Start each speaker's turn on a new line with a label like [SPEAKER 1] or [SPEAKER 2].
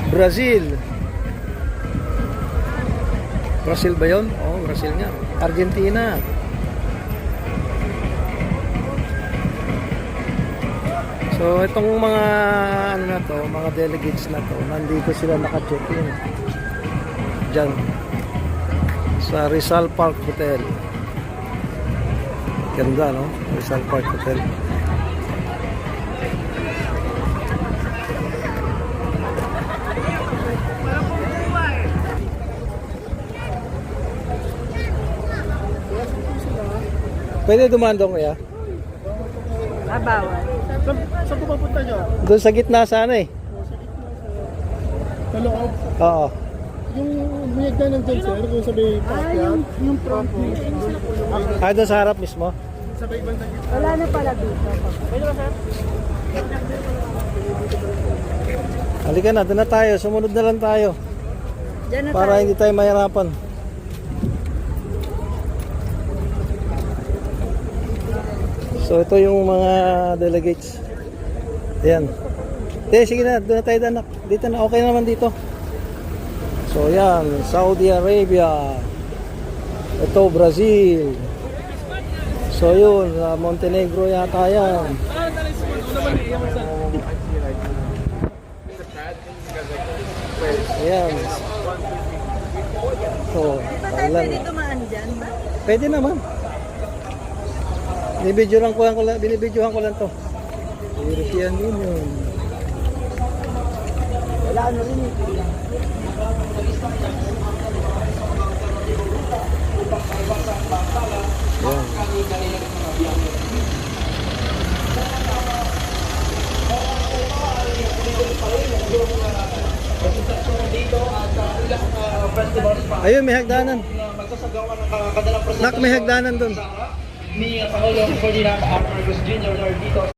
[SPEAKER 1] Brazil. Brazil ba yun? Oo, Brazil nga. Argentina. So itong mga ano na to, mga delegates na to, nandito sila naka-check-in dyan sa Rizal Park Hotel. Ganda, no? Rizal Park Hotel. Pwede dumandong kaya?
[SPEAKER 2] Bawal.
[SPEAKER 3] Saan po papunta nyo?
[SPEAKER 1] Doon sa gitna sana eh.
[SPEAKER 3] Sa loob?
[SPEAKER 1] Oo.
[SPEAKER 3] Yung buyag na nandun sir, kung sa may pakyat.
[SPEAKER 2] Yung front mismo.
[SPEAKER 1] Ah, doon sa harap mismo?
[SPEAKER 3] Sa may bandang gitna.
[SPEAKER 2] Wala na pala dito.
[SPEAKER 3] Pwede ba sir?
[SPEAKER 1] Halika na, doon na tayo. Sumunod na lang tayo.
[SPEAKER 2] Diyan na
[SPEAKER 1] Para
[SPEAKER 2] tayo.
[SPEAKER 1] hindi tayo mahirapan. So ito yung mga delegates. Ayan. Sige na, doon na tayo danak. Dito na, okay naman dito. So yan, Saudi Arabia. Ito, Brazil. So yun, Montenegro yata yan. Ayan. So, Thailand.
[SPEAKER 2] Pwede dumaan dyan ba?
[SPEAKER 1] Pwede naman. Binibidyohan ko lang to. European Union.
[SPEAKER 2] Wala na rin eh.
[SPEAKER 1] Yan. Ayun, may hagdanan. Nak, may hagdanan doon.
[SPEAKER 4] Ni Pangulong Ferdinand R. Marcos Jr. dito